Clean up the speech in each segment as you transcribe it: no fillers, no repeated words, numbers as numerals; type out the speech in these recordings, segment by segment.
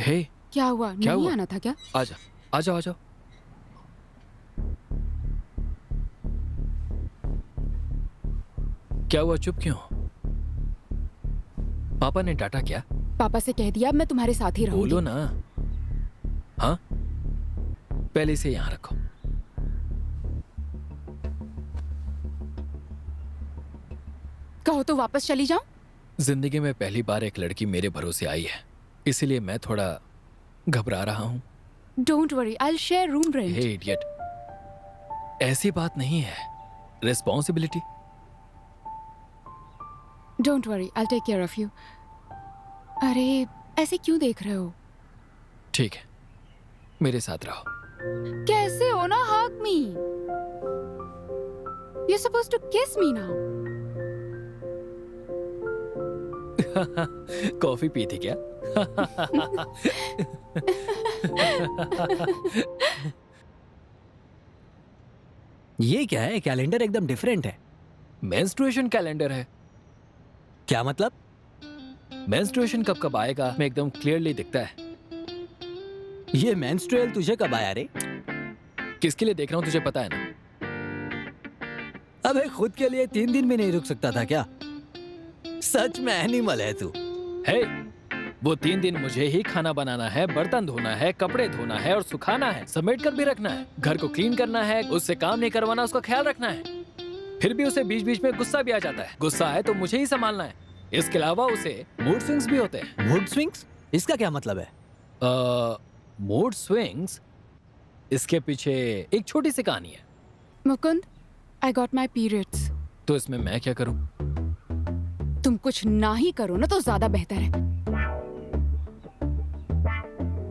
हे, क्या हुआ? क्या नहीं हुआ? आना था क्या? आजा, आजाओ, आजाओ। क्या हुआ, चुप क्यों? पापा ने डांटा क्या? पापा से कह दिया अब मैं तुम्हारे साथ ही रहूंगी। बोलो ना। हाँ, पहले इसे यहाँ रखो। कहो तो वापस चली जाऊं? जिंदगी में पहली बार एक लड़की मेरे भरोसे आई है, इसीलिए मैं थोड़ा घबरा रहा हूँ। Don't worry, I will share room hey rent. Idiot, ऐसी बात नहीं है। Responsibility. Don't worry, I will take care of you. अरे ऐसे क्यों देख रहे हो? ठीक है, मेरे साथ रहो। कैसे हो ना? हग मी। You're supposed to kiss me now. Coffee P थी क्या? ये क्या है? कैलेंडर एकदम डिफरेंट है। मेंस्ट्रुएशन कैलेंडर है। क्या मतलब? मेंस्ट्रुएशन कब कब आएगा मैं एकदम क्लियरली दिखता है। ये मेंस्ट्रुअल तुझे कब आया रे? किसके लिए देख रहा हूँ तुझे पता है ना? अबे खुद के लिए 3 दिन भी नहीं रुक सकता था क्या? सच में एनिमल है तू। हे, वो 3 दिन मुझे ही खाना बनाना है, बर्तन धोना है, कपड़े धोना है और सुखाना है, समेट कर भी रखना है, घर को क्लीन करना है, उससे काम नहीं करवाना, उसका ख्याल रखना है। फिर भी उसे बीच बीच में गुस्सा भी आ जाता है। गुस्सा आए तो मुझे ही संभालना है। इसके अलावा उसे मूड स्विंग्स भी होते हैं। Mood swings? इसका क्या मतलब है? मूड स्विंग्स, इसके पीछे एक छोटी सी कहानी है। Mukund, I got my periods. तो इसमें मैं क्या करूं? तुम कुछ ना ही करो ना तो ज्यादा बेहतर है।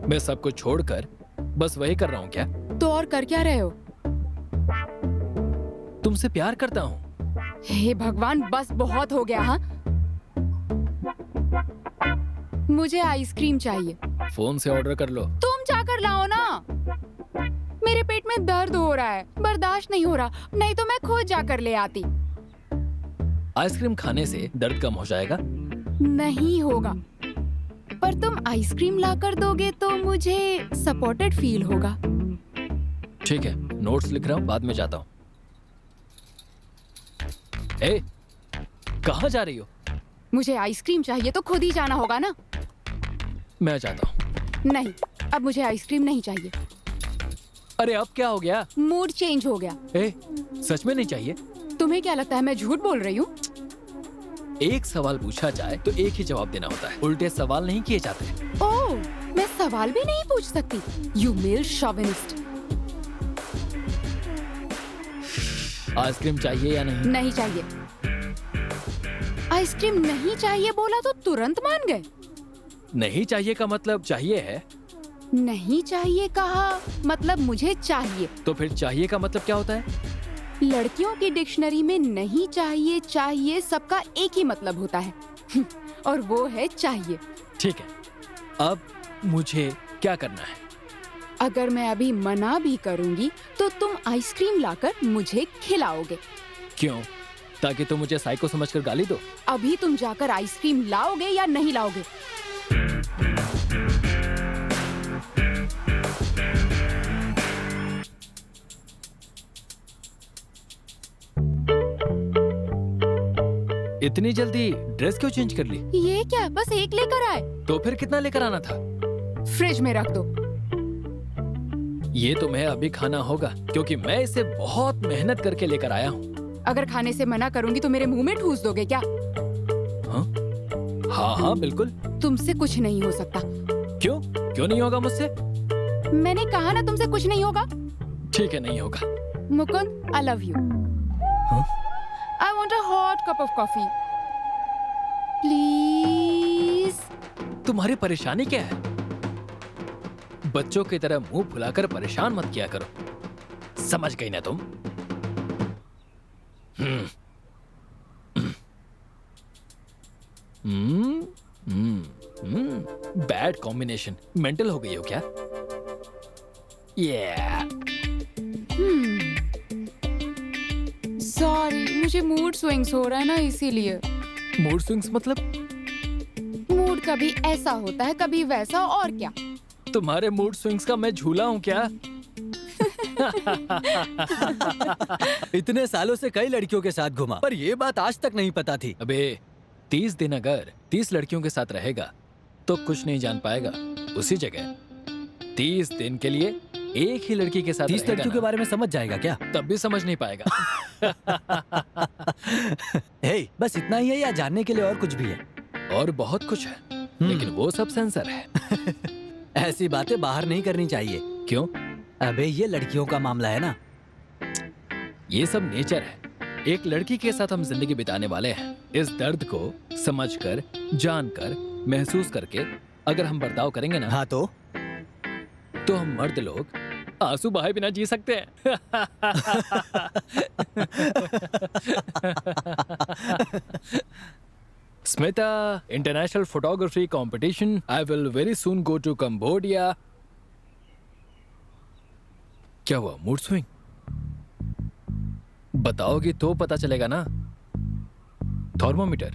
मैं सब कुछ छोड़कर बस वही कर रहा हूं क्या? तो और कर क्या रहे हो? तुमसे प्यार करता हूं। हे भगवान, बस बहुत हो गया। हाँ, मुझे आइसक्रीम चाहिए। फोन से ऑर्डर कर लो। तुम जाकर लाओ ना। मेरे पेट में दर्द हो रहा है, बर्दाश्त नहीं हो रहा, नहीं तो मैं खुद जाकर ले आती। आइसक्रीम खाने से दर्द कम हो जाएगा? नहीं होगा, पर तुम आइसक्रीम लाकर दोगे तो मुझे सपोर्टेड फील होगा। ठीक है, नोट्स लिख रहा हूं, बाद में जाता हूं। ए, कहाँ जा रही हो? मुझे आइसक्रीम चाहिए तो खुद ही जाना होगा ना। मैं जाता हूं। नहीं, अब मुझे आइसक्रीम नहीं चाहिए। अरे अब क्या हो गया? मूड चेंज हो गया। ए, सच में नहीं चाहिए? तुम्हें क्या लगता है मैं झूठ बोल रही हूँ? एक सवाल पूछा जाए तो एक ही जवाब देना होता है, उल्टे सवाल नहीं किए जाते। ओह, मैं सवाल भी नहीं पूछ सकती? You mail chauvinist. आइसक्रीम चाहिए या नहीं? नहीं चाहिए। आइसक्रीम नहीं चाहिए बोला तो तुरंत मान गए। नहीं चाहिए का मतलब चाहिए है। नहीं चाहिए कहा मतलब मुझे चाहिए। तो फिर चाहिए का मतलब क्या होता है? लड़कियों की डिक्शनरी में नहीं चाहिए चाहिए सबका एक ही मतलब होता है और वो है चाहिए। ठीक है, अब मुझे क्या करना है? अगर मैं अभी मना भी करूंगी तो तुम आइसक्रीम लाकर मुझे खिलाओगे। क्यों? ताकि तुम मुझे साइको समझकर गाली दो? अभी तुम जाकर आइसक्रीम लाओगे या नहीं लाओगे? इतनी जल्दी ड्रेस क्यों चेंज कर ली? ये क्या, बस एक लेकर आए? तो फिर कितना लेकर आना था? फ्रिज में रख दो। ये तुम्हें अभी खाना होगा क्योंकि मैं इसे बहुत मेहनत करके लेकर आया हूँ। अगर खाने से मना करूंगी तो मेरे मुंह में ठूस दोगे क्या? हाँ हाँ हाँ बिल्कुल। तुमसे कुछ नहीं हो सकता। क्यों? क्यों नहीं होगा मुझसे? मैंने कहा ना तुमसे कुछ नहीं होगा। ठीक है, नहीं होगा। Mukund, I love you. हाँ? I want a hot cup of coffee. Please. तुम्हारी परेशानी क्या है? बच्चों की तरह मुंह फुलाकर परेशान मत किया करो, समझ गई ना तुम? Bad combination. मेंटल हो गई हो क्या? सॉरी, मुझे मूड स्विंग्स हो रहा है ना, इसीलिए। मूड स्विंग्स मतलब? मूड कभी ऐसा होता है कभी वैसा, और क्या। तुम्हारे मूड स्विंग्स का मैं झूला हूँ क्या? इतने सालों से कई लड़कियों के साथ घुमा, पर ये बात आज तक नहीं पता थी। अबे 30 दिन अगर 30 लड़कियों के साथ रहेगा तो कुछ नहीं जान पाएगा। उसी जगह 30 दिन के लिए एक ही लड़की के साथ 30 रहेगा लड़कियों के ना, बारे में समझ जाएगा क्या? तब भी समझ नहीं पाएगा। हे, बस इतना ही है या जानने के लिए और कुछ भी है? और बहुत कुछ है, लेकिन वो सब सेंसर है। ऐसी बातें बाहर नहीं करनी चाहिए। क्यों? अबे ये लड़कियों का मामला है ना। ये सब नेचर है। एक लड़की के साथ हम जिंदगी बिताने वाले हैं। इस दर्द को समझकर, जानकर, महसूस करके अगर हम बर्ताव करेंगे ना, हाँ तो हम मर्द लोग आंसू बहाए बिना जी सकते हैं। Smita, international photography competition. I will very soon go to Cambodia. क्या हुआ? Mood swing? बताओगी तो पता चलेगा ना। थर्मोमीटर?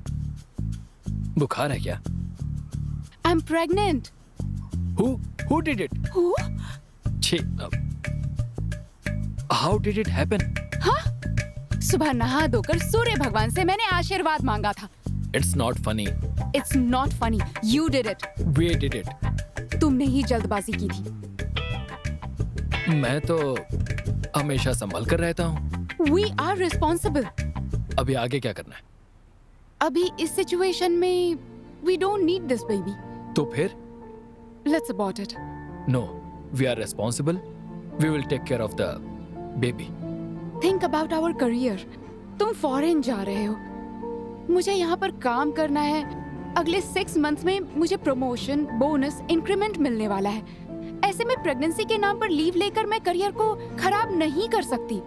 बुखार है क्या? I'm pregnant. Who did it? Who? छे, how did it happen? सुबह नहा धोकर सूर्य भगवान से मैंने आशीर्वाद मांगा था। It's not funny. It's not funny. You did it. We did it. तुमने ही जल्दबाजी की थी। मैं तो हमेशा संभल कर रहता हूँ। We are responsible. अभी आगे क्या करना है? अभी इस सिचुएशन में we don't need this baby. तो फिर? Let's abort it. No, we are responsible. We will take care of the baby. Think about our career. तुम फॉरेन जा रहे हो, मुझे यहाँ पर काम करना है। अगले 6 मंथ्स में मुझे प्रमोशन, बोनस, इंक्रीमेंट मिलने वाला है। ऐसे में प्रेगनेंसी के नाम पर लीव लेकर मैं करियर को खराब नहीं कर सकती।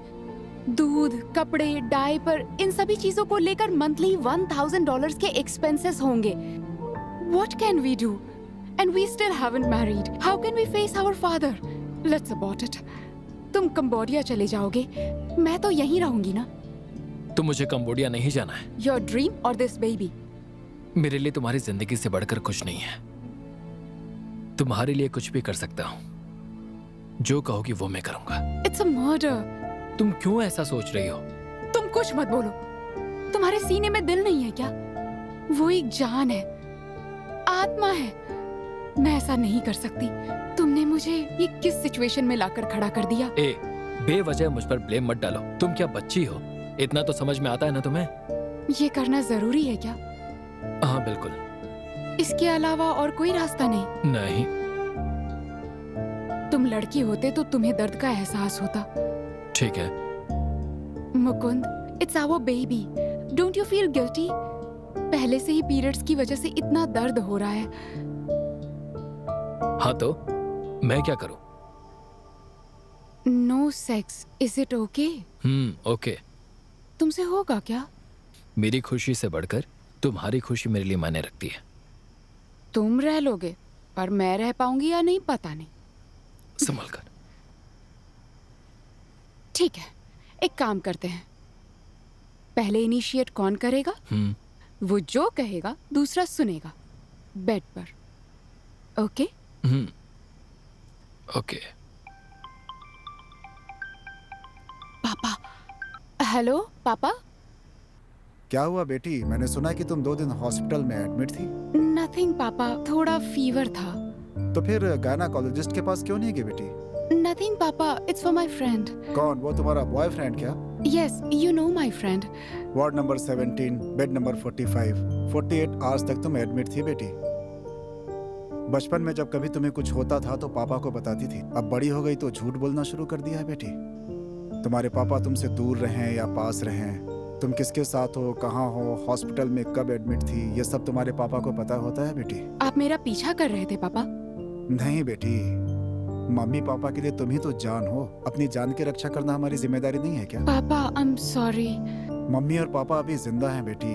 दूध, कपड़े, डायपर, इन सभी चीजों को लेकर मंथली $1000 के एक्सपेंसेस होंगे। What can we do? And we still haven't married. How can we face our father? Let's abort it. तुम कंबोडिया चले जाओगे, मैं तो यहीं रहूंगी ना। तो मुझे कंबोडिया नहीं जाना है। Your dream or this baby? मेरे लिए तुम्हारी जिंदगी से बढ़कर कुछ नहीं है। तुम्हारे लिए कुछ भी कर सकता हूँ। जो कहोगी वो मैं करूंगा। It's a murder. तुम क्यों ऐसा सोच रही हो? तुम कुछ मत बोलो। तुम्हारे सीने में दिल नहीं है क्या? वो एक जान है, आत्मा है। मैं ऐसा नहीं कर सकती। तुमने मुझे ये किस सिचुएशन में लाकर खड़ा कर दिया? बेवजह मुझ पर ब्लेम मत डालो। तुम क्या बच्ची हो? इतना तो समझ में आता है ना तुम्हें? ये करना जरूरी है क्या? हाँ बिल्कुल। इसके अलावा और कोई रास्ता नहीं? नहीं। तुम लड़की होते तो तुम्हें दर्द का एहसास होता। ठीक है। Mukund, it's our baby. Don't you feel guilty? पहले से ही पीरियड्स की वजह से इतना दर्द हो रहा है। हाँ तो मैं क्या करूं? No sex, is it okay? Okay. तुमसे होगा क्या? मेरी खुशी से बढ़कर तुम्हारी खुशी मेरे लिए मायने रखती है। तुम रह लोगे, पर मैं रह पाऊंगी या नहीं पता नहीं। संभल कर। ठीक है, एक काम करते हैं। पहले इनिशिएट कौन करेगा? वो जो कहेगा दूसरा सुनेगा, बेड पर। ओके? ओके। पापा। हेलो पापा। क्या हुआ बेटी? मैंने सुना कि तुम 2 दिन हॉस्पिटल में एडमिट थी। नथिंग पापा, थोड़ा फीवर था। तो फिर गायनाकोलॉजिस्ट के पास क्यों नहीं गई बेटी? नथिंग पापा, इट्स फॉर माय फ्रेंड। कौन? वो तुम्हारा बॉयफ्रेंड क्या? Yes, you know my friend. Ward number 17, bed number 45, 48 hours तक तुम एडमिट थी बेटी। बचपन में जब कभी तुम्हें कुछ होता था तो पापा को बताती थी। अब बड़ी हो गई तो झूठ बोलना शुरू कर दिया है बेटी। तुम्हारे पापा तुमसे दूर रहें या पास रहें, तुम किसके साथ हो, कहाँ हो, हॉस्पिटल में कब एडमिट थी, ये सब तुम्हारे पापा को पता होता है बेटी। आप मेरा पीछा कर रहे थे पापा? नहीं बेटी, मम्मी पापा के लिए तुम ही तो जान हो। अपनी जान की रक्षा करना हमारी जिम्मेदारी नहीं है क्या? पापा, आई एम सॉरी। मम्मी और पापा अभी जिंदा हैं बेटी।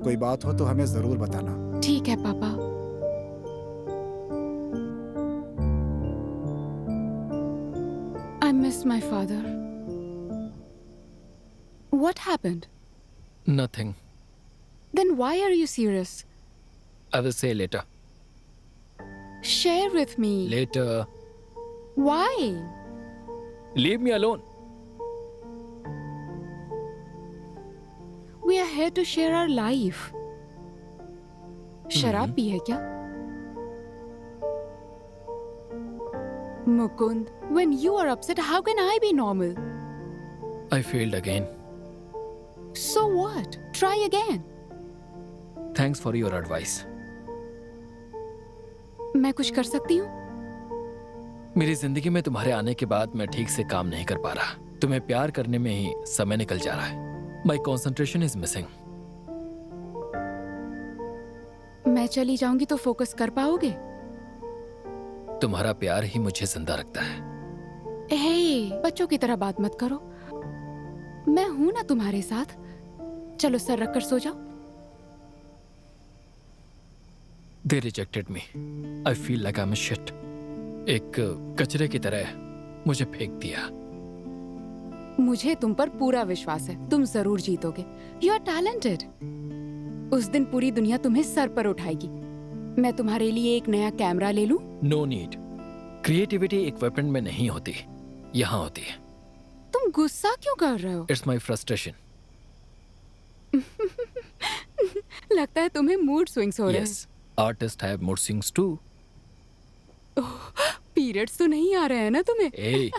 कोई बात हो तो हमें जरूर बताना। ठीक है पापा। I miss my father. What happened? Nothing. Then why are you serious? I will say later. Share with me. Later. Why? Leave me alone. We are here to share our life. शराब P है क्या? Mukund, when you are upset, how can I be normal? I failed again. So what? Try again. Thanks for your advice. मैं कुछ कर सकती हूँ? मेरी जिंदगी में तुम्हारे आने के बाद मैं ठीक से काम नहीं कर पा रहा। तुम्हें प्यार करने में ही समय निकल जा रहा है। My concentration is missing. मैं चली जाऊंगी तो फोकस कर पाओगे? तुम्हारा प्यार ही मुझे जिंदा रखता है। हे, बच्चों की तरह बात मत करो। मैं हूं ना तुम्हारे साथ। चलो सर रखकर सो जाओ। They rejected me. I feel like I'm a shit. एक कचरे की तरह मुझे फेंक दिया। मुझे तुम पर पूरा विश्वास है। तुम जरूर जीतोगे। You are talented. उस दिन पूरी दुनिया तुम्हें सर पर उठाएगी। मैं तुम्हारे लिए एक नया कैमरा ले लूं? No need. क्रिएटिविटी एक वेपन में नहीं होती, यहाँ होती है। तुम गुस्सा क्यों कर रहे हो? It's my frustration. लगता है तुम्हें मूड स्विंग्स हो रहे Yes. Artists have mood swings too. हैं। पीरियड्स तो नहीं आ रहे हैं ना तुम्हें? Hey.